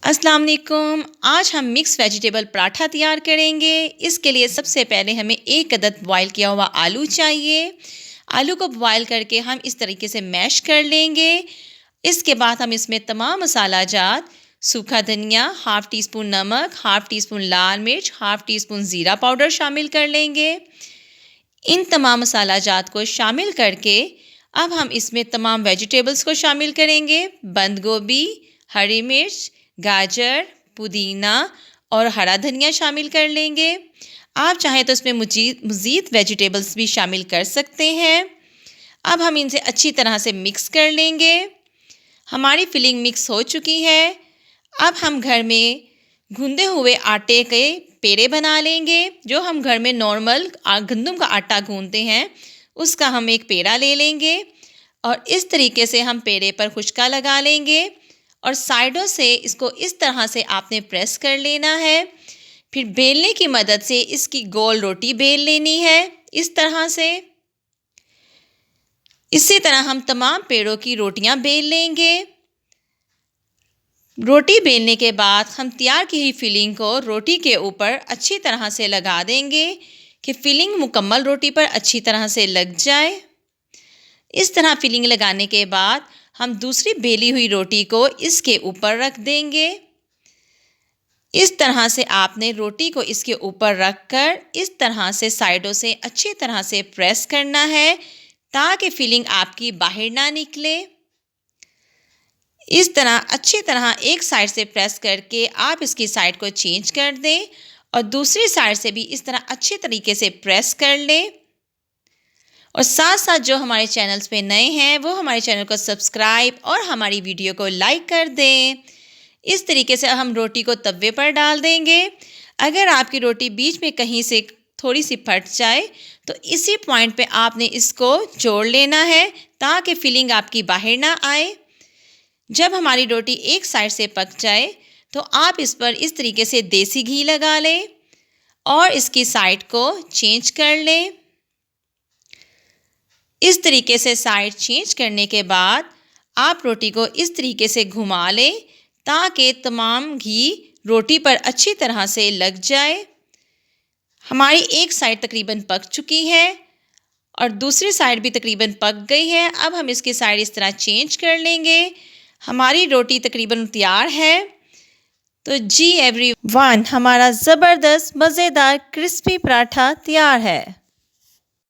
अस्सलाम वालेकुम। आज हम मिक्स वेजिटेबल पराठा तैयार करेंगे। इसके लिए सबसे पहले हमें एक अदद बॉयल किया हुआ आलू चाहिए। आलू को बॉयल करके हम इस तरीके से मैश कर लेंगे। इसके बाद हम इसमें तमाम मसाला जात, सूखा धनिया, हाफ़ टी स्पून नमक, हाफ़ टी स्पून लाल मिर्च, हाफ़ टी स्पून ज़ीरा पाउडर शामिल कर लेंगे। इन तमाम मसाला जात को शामिल करके अब हम इसमें तमाम वेजिटेबल्स को शामिल करेंगे। बंद गोभी, हरी मिर्च, गाजर, पुदीना और हरा धनिया शामिल कर लेंगे। आप चाहें तो इसमें मज़ीद वेजिटेबल्स भी शामिल कर सकते हैं। अब हम इनसे अच्छी तरह से मिक्स कर लेंगे। हमारी फिलिंग मिक्स हो चुकी है। अब हम घर में गूंदे हुए आटे के पेड़े बना लेंगे। जो हम घर में नॉर्मल गंदम का आटा गूंदते हैं उसका हम एक पेड़ा ले लेंगे और इस तरीके से हम पेड़े पर खुशका लगा लेंगे और साइडों से इसको इस तरह से आपने प्रेस कर लेना है। फिर बेलने की मदद से इसकी गोल रोटी बेल लेनी है इस तरह से। इसी तरह हम तमाम पेड़ों की रोटियां बेल लेंगे। रोटी बेलने के बाद हम तैयार की हुई फिलिंग को रोटी के ऊपर अच्छी तरह से लगा देंगे कि फिलिंग मुकम्मल रोटी पर अच्छी तरह से लग जाए। इस तरह फिलिंग लगाने के बाद हम दूसरी बेली हुई रोटी को इसके ऊपर रख देंगे। इस तरह से आपने रोटी को इसके ऊपर रखकर इस तरह से साइडों से अच्छी तरह से प्रेस करना है ताकि फिलिंग आपकी बाहर ना निकले। इस तरह अच्छी तरह एक साइड से प्रेस करके आप इसकी साइड को चेंज कर दें और दूसरी साइड से भी इस तरह अच्छे तरीके से प्रेस कर लें। और साथ साथ जो हमारे चैनल्स पे नए हैं वो हमारे चैनल को सब्सक्राइब और हमारी वीडियो को लाइक कर दें। इस तरीके से हम रोटी को तवे पर डाल देंगे। अगर आपकी रोटी बीच में कहीं से थोड़ी सी फट जाए तो इसी पॉइंट पे आपने इसको जोड़ लेना है ताकि फिलिंग आपकी बाहर ना आए। जब हमारी रोटी एक साइड से पक जाए तो आप इस पर इस तरीके से देसी घी लगा लें और इसकी साइड को चेंज कर लें। इस तरीके से साइड चेंज करने के बाद आप रोटी को इस तरीके से घुमा लें ताकि तमाम घी रोटी पर अच्छी तरह से लग जाए। हमारी एक साइड तकरीबन पक चुकी है और दूसरी साइड भी तकरीबन पक गई है। अब हम इसकी साइड इस तरह चेंज कर लेंगे। हमारी रोटी तकरीबन तैयार है। तो जी एवरीवन, हमारा ज़बरदस्त मज़ेदार क्रिस्पी पराठा तैयार है।